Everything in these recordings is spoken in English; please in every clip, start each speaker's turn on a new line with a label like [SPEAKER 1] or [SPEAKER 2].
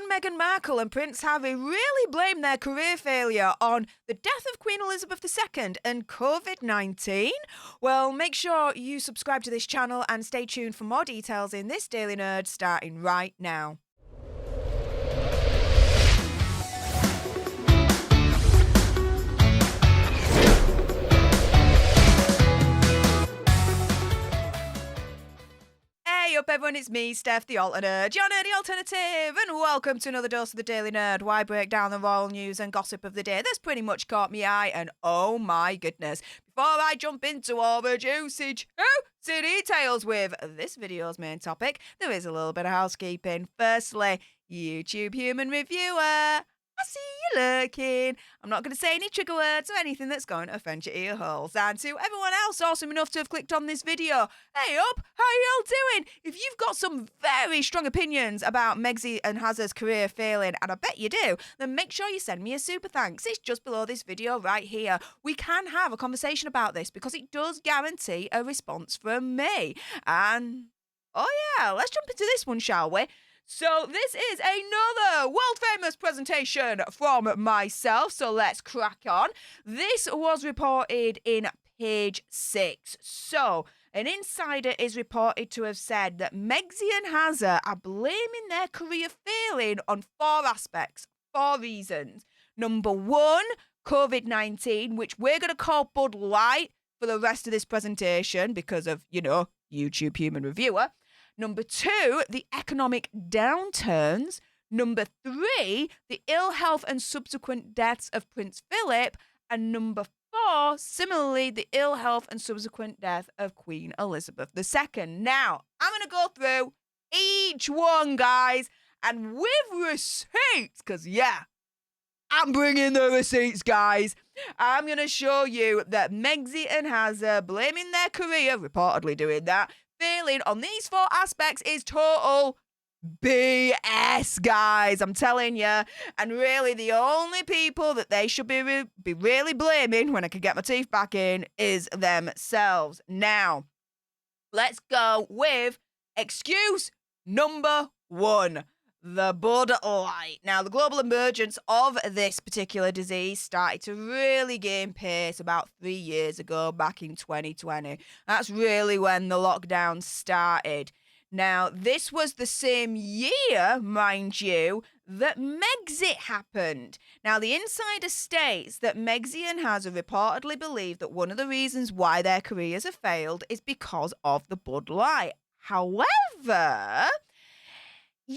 [SPEAKER 1] and Meghan Markle and Prince Harry really blame their career failure on the death of Queen Elizabeth II and COVID-19? Well, make sure you subscribe to this channel and stay tuned for more details in this Daily Nerd starting right now. Hey up everyone, it's me, Stef The Alter Nerd, your nerdy alternative, and welcome to another dose of the Daily Nerd, where I break down the royal news and gossip of the day that's pretty much caught me eye, and oh my goodness, before I jump into all the juicy details with this video's main topic, there is a little bit of housekeeping. Firstly, YouTube human reviewer, I see you lurking. I'm not going to say any trigger words or anything that's going to offend your ear holes. And to everyone else awesome enough to have clicked on this video, hey up, how y'all doing? If you've got some very strong opinions about Meghan and Harry's career failing, and I bet you do, then make sure you send me a super thanks. It's just below this video right here. We can have a conversation about this because it does guarantee a response from me. And, oh yeah, let's jump into this one, shall we? So this is another world-famous presentation from myself, so let's crack on. This was reported in page 6. So, an insider is reported to have said that Meghan and Harry are blaming their career failing on 4 aspects, 4 reasons. Number 1, COVID-19, which we're going to call Bud Light for the rest of this presentation because of, YouTube human reviewer. Number 2, the economic downturns. Number 3, the ill health and subsequent deaths of Prince Philip. And number 4, similarly, the ill health and subsequent death of Queen Elizabeth II. Now, I'm going to go through each one, guys, and with receipts, because, I'm bringing the receipts, guys. I'm going to show you that Meghan and Harry blaming their career, reportedly doing that, failing on these 4 aspects is total BS, guys. I'm telling you. And really, the only people that they should be really blaming, when I can get my teeth back in, is themselves. Now, let's go with excuse number 1. The Bud Light. Now, the global emergence of this particular disease started to really gain pace about 3 years ago, back in 2020. That's really when the lockdown started. Now, this was the same year, mind you, that Megxit happened. Now, the insider states that Megxit and Harry reportedly believe that one of the reasons why their careers have failed is because of the Bud Light. However, they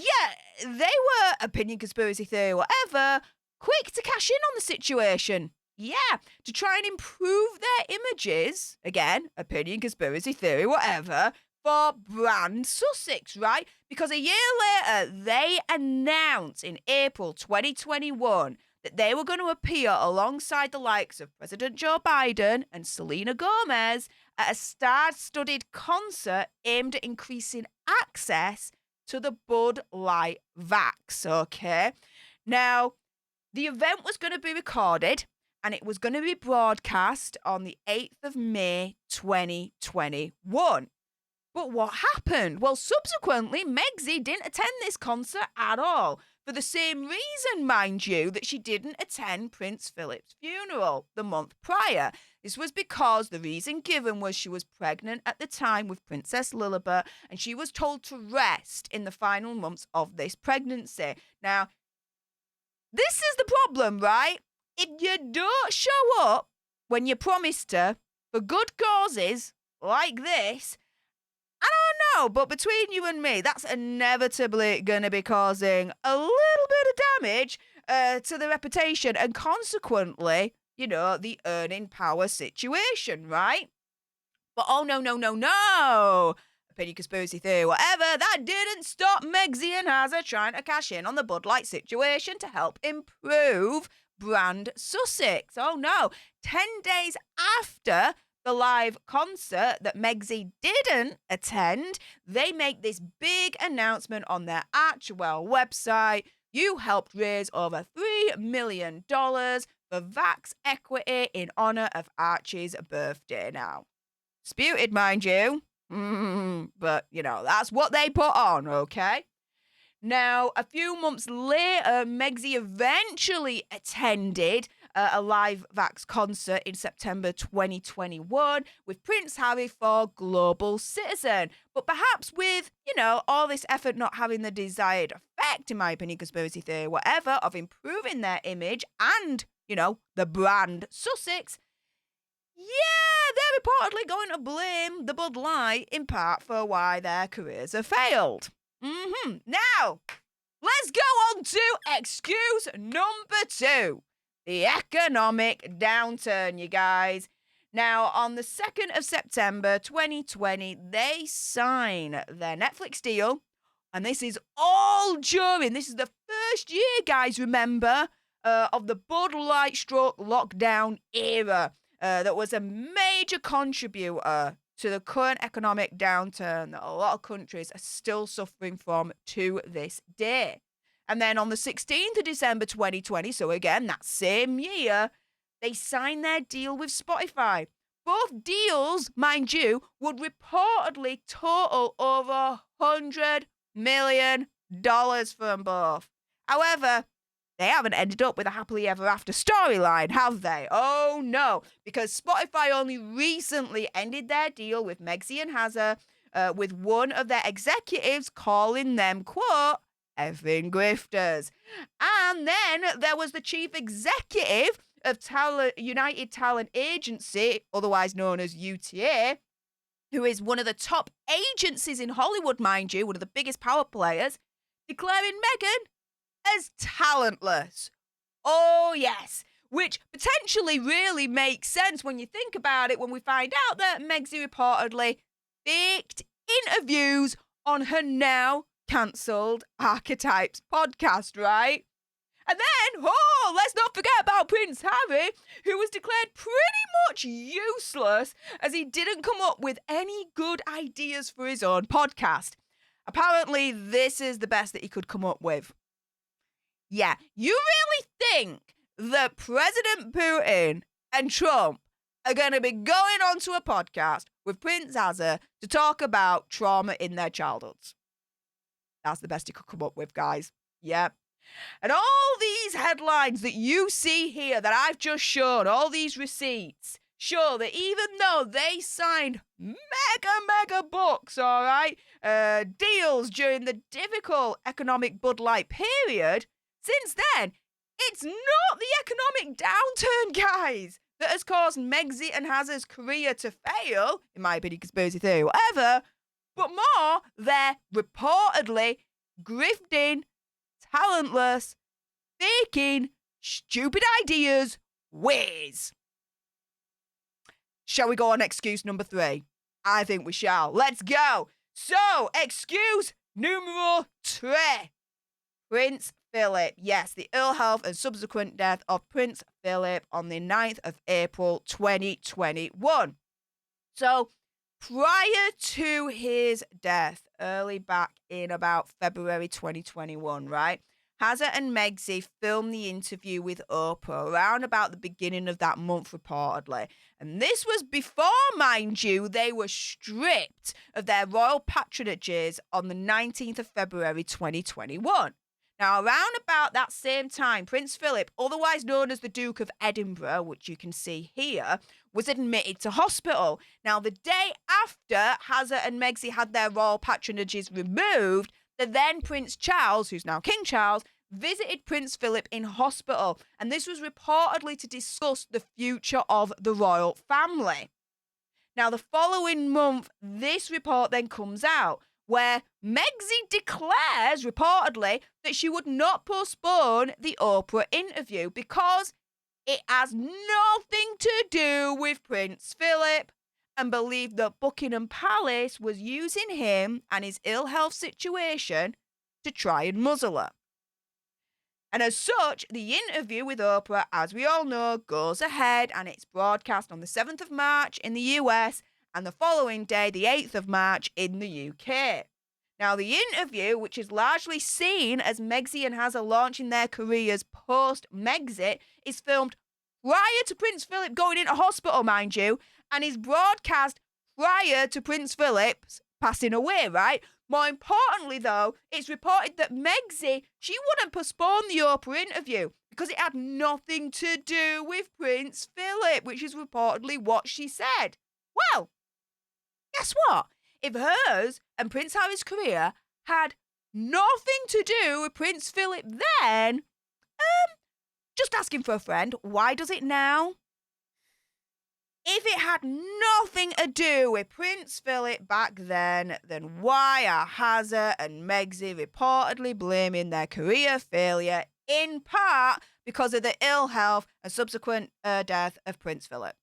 [SPEAKER 1] were, opinion, conspiracy theory, whatever, quick to cash in on the situation. To try and improve their images, again, opinion, conspiracy theory, whatever, for brand Sussex, right? Because a year later, they announced in April 2021 that they were going to appear alongside the likes of President Joe Biden and Selena Gomez at a star-studded concert aimed at increasing access to the Bud Light Vax, okay? Now, the event was going to be recorded and it was going to be broadcast on the 8th of May, 2021. But what happened? Well, subsequently, Megxit didn't attend this concert at all, for the same reason, mind you, that she didn't attend Prince Philip's funeral the month prior. This was because the reason given was she was pregnant at the time with Princess Lilibet, and she was told to rest in the final months of this pregnancy. Now, this is the problem, right? If you don't show up when you promised to for good causes like this, I don't know, but between you and me, that's inevitably going to be causing a little bit of damage to the reputation and consequently, the earning power situation, right? But oh, no. Opinion, conspiracy theory, whatever, that didn't stop Megxit and Harry trying to cash in on the Bud Light situation to help improve brand Sussex. Oh, no. 10 days after the live concert that Megxit didn't attend, they make this big announcement on their actual website. You helped raise over $3 million for Vax equity in honor of Archie's birthday. Now, disputed, mind you, but, that's what they put on, okay? Now, a few months later, Megxie eventually attended a live Vax concert in September 2021 with Prince Harry for Global Citizen. But perhaps with, all this effort not having the desired effect, in my opinion, conspiracy theory, whatever, of improving their image and, the brand Sussex, yeah, they're reportedly going to blame the Bud Light in part for why their careers have failed. Now, let's go on to excuse number 2. The economic downturn, you guys. Now, on the 2nd of September 2020, they sign their Netflix deal. And this is this is the first year, guys, remember, of the Bud Light stroke lockdown era. That was a major contributor to the current economic downturn that a lot of countries are still suffering from to this day. And then on the 16th of December 2020, so again, that same year, they signed their deal with Spotify. Both deals, mind you, would reportedly total over $100 million for them both. However, they haven't ended up with a happily ever after storyline, have they? Oh no, because Spotify only recently ended their deal with Megxie and Hazza, with one of their executives calling them, quote, effing grifters. And then there was the chief executive of United Talent Agency, otherwise known as UTA, who is one of the top agencies in Hollywood, mind you, one of the biggest power players, declaring Meghan as talentless. Oh, yes. Which potentially really makes sense when you think about it, when we find out that Megxie reportedly faked interviews on her now cancelled Archetypes podcast, right? And then, let's not forget about Prince Harry, who was declared pretty much useless as he didn't come up with any good ideas for his own podcast. Apparently, this is the best that he could come up with. Yeah, you really think that President Putin and Trump are going to be going onto a podcast with Prince Hazza to talk about trauma in their childhoods? That's the best he could come up with, guys. Yep. And all these headlines that you see here that I've just shown, all these receipts, show that even though they signed mega books, all right, deals during the difficult economic Bud Light period, since then, it's not the economic downturn, guys, that has caused Megxie and Hazza's career to fail, in my opinion, conspiracy theory, whatever, but more their reportedly grifting, talentless, faking, stupid ideas ways. Shall we go on excuse number 3? I think we shall. Let's go. So, excuse numero 3. Prince Philip. Yes, the ill health and subsequent death of Prince Philip on the 9th of April 2021. So, prior to his death, early back in about February 2021, right? Hazza and Megxie filmed the interview with Oprah around about the beginning of that month, reportedly. And this was before, mind you, they were stripped of their royal patronages on the 19th of February 2021. Now, around about that same time, Prince Philip, otherwise known as the Duke of Edinburgh, which you can see here, was admitted to hospital. Now, the day after Hazza and Megxie had their royal patronages removed, the then Prince Charles, who's now King Charles, visited Prince Philip in hospital. And this was reportedly to discuss the future of the royal family. Now, the following month, this report then comes out, where Megxie declares, reportedly, that she would not postpone the Oprah interview because it has nothing to do with Prince Philip, and believed that Buckingham Palace was using him and his ill health situation to try and muzzle her. And as such, the interview with Oprah, as we all know, goes ahead, and it's broadcast on the 7th of March in the US and the following day, the 8th of March, in the UK. Now, the interview, which is largely seen as Megxie and Hazza launching their careers post-Megxit, is filmed prior to Prince Philip going into hospital, mind you, and is broadcast prior to Prince Philip's passing away, right? More importantly, though, it's reported that Megxie, she wouldn't postpone the Oprah interview because it had nothing to do with Prince Philip, which is reportedly what she said. Well, guess what? If hers and Prince Harry's career had nothing to do with Prince Philip then, just asking for a friend, why does it now? If it had nothing to do with Prince Philip back then why are Hazza and Megxie reportedly blaming their career failure in part because of the ill health and subsequent death of Prince Philip?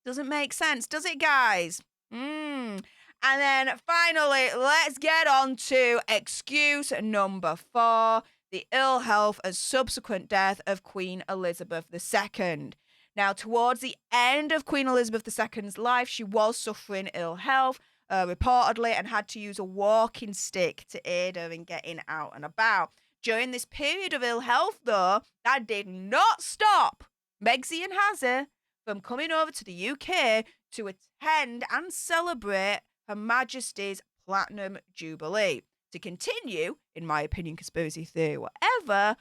[SPEAKER 1] Doesn't make sense, does it, guys? And then finally, let's get on to excuse number 4, the ill health and subsequent death of Queen Elizabeth II. Now, towards the end of Queen Elizabeth II's life, she was suffering ill health, reportedly, and had to use a walking stick to aid her in getting out and about. During this period of ill health, though, that did not stop Megxie and Hazza from coming over to the UK to attend and celebrate Her Majesty's Platinum Jubilee, to continue, in my opinion, conspiracy theory, whatever,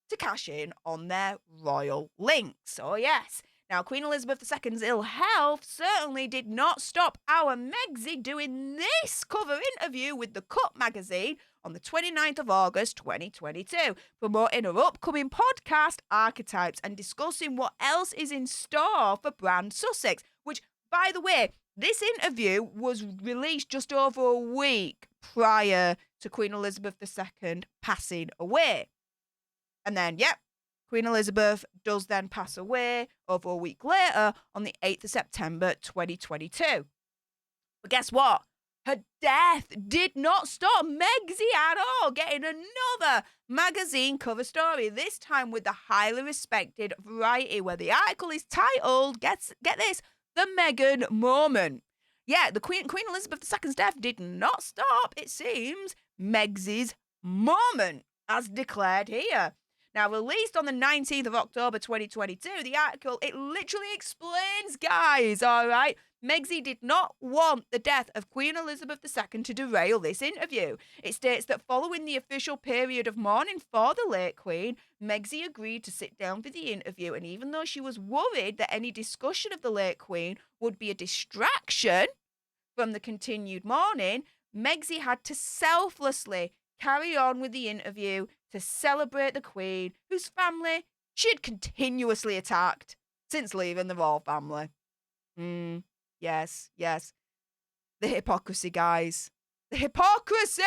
[SPEAKER 1] to cash in on their royal links. Oh, yes. Now, Queen Elizabeth II's ill health certainly did not stop our Megxie doing this cover interview with The Cut magazine on the 29th of August 2022, promoting her upcoming podcast, Archetypes, and discussing what else is in store for Brand Sussex, which, by the way, this interview was released just over a week prior to Queen Elizabeth II passing away. And then, Queen Elizabeth does then pass away over a week later on the 8th of September 2022. But guess what? Her death did not stop Megxie at all getting another magazine cover story, this time with the highly respected Variety, where the article is titled, get this, The Meghan Moment. Yeah, the Queen Elizabeth II's death did not stop, it seems, Megxie's moment, as declared here. Now, released on the 19th of October 2022, the article, it literally explains, guys, all right? Megxie did not want the death of Queen Elizabeth II to derail this interview. It states that following the official period of mourning for the late Queen, Megxie agreed to sit down for the interview, and even though she was worried that any discussion of the late Queen would be a distraction from the continued mourning, Megxie had to selflessly carry on with the interview to celebrate the Queen, whose family she had continuously attacked since leaving the royal family. Yes. The hypocrisy, guys. The hypocrisy!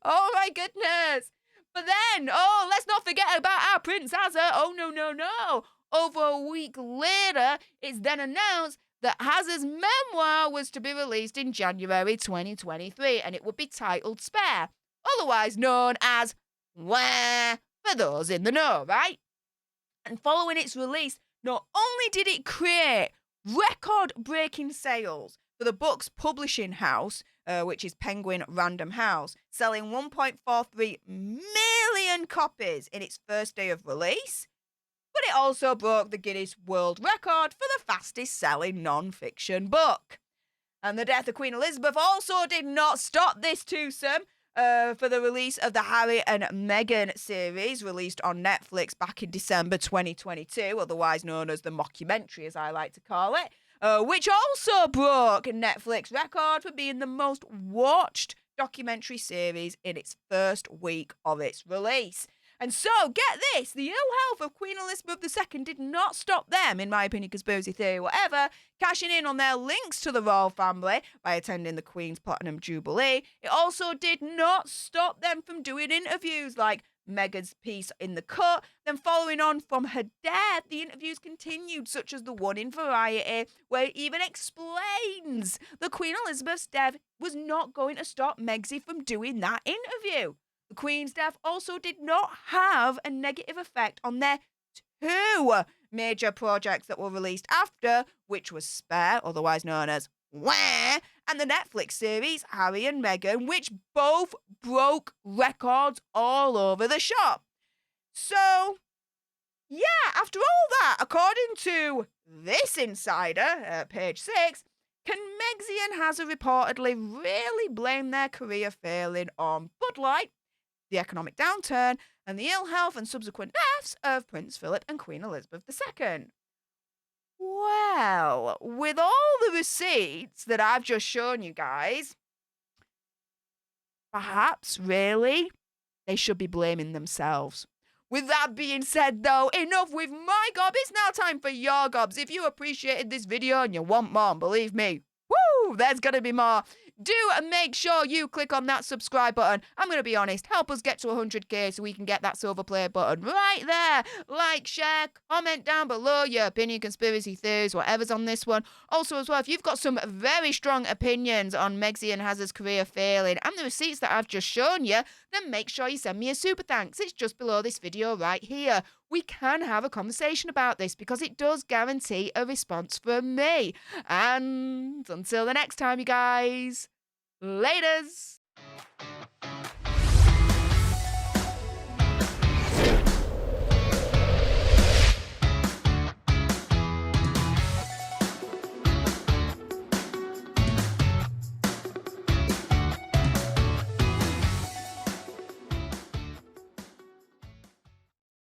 [SPEAKER 1] Oh my goodness! But then, let's not forget about our Prince Hazza. Oh, no. Over a week later, it's then announced that Hazza's memoir was to be released in January 2023, and it would be titled Spare, otherwise known as Where, for those in the know, right? And following its release, not only did it create record-breaking sales for the book's publishing house, which is Penguin Random House, selling 1.43 million copies in its first day of release, but it also broke the Guinness World Record for the fastest-selling non-fiction book. And the death of Queen Elizabeth also did not stop this twosome, for the release of the Harry and Meghan series, released on Netflix back in December 2022, otherwise known as the mockumentary, as I like to call it, which also broke a Netflix record for being the most watched documentary series in its first week of its release. And so, get this, the ill health of Queen Elizabeth II did not stop them, in my opinion, conspiracy theory, whatever, cashing in on their links to the royal family by attending the Queen's Platinum Jubilee. It also did not stop them from doing interviews like Meghan's piece in The Cut. Then following on from her death, the interviews continued, such as the one in Variety, where it even explains that Queen Elizabeth's death was not going to stop Megxie from doing that interview. The Queen's death also did not have a negative effect on their two major projects that were released after, which was Spare, otherwise known as Where, and the Netflix series Harry and Meghan, which both broke records all over the shop. So, yeah, after all that, according to this insider, page 6, Can Megxie and Hazard reportedly really blame their career failing on Bud Light, the economic downturn, and the ill health and subsequent deaths of Prince Philip and Queen Elizabeth II? Well, with all the receipts that I've just shown you guys, perhaps really they should be blaming themselves. With that being said, though, enough with my gob. It's now time for your gobs. If you appreciated this video and you want more, believe me, woo, there's going to be more. Do make sure you click on that subscribe button. I'm going to be honest, help us get to 100k so we can get that silver play button right there. Like, share, comment down below your opinion, conspiracy theories, whatever's on this one. Also, as well, if you've got some very strong opinions on Megxie and Hazard's career failing and the receipts that I've just shown you, then make sure you send me a super thanks. It's just below this video right here. We can have a conversation about this because it does guarantee a response from me. And until the next time, you guys, laters.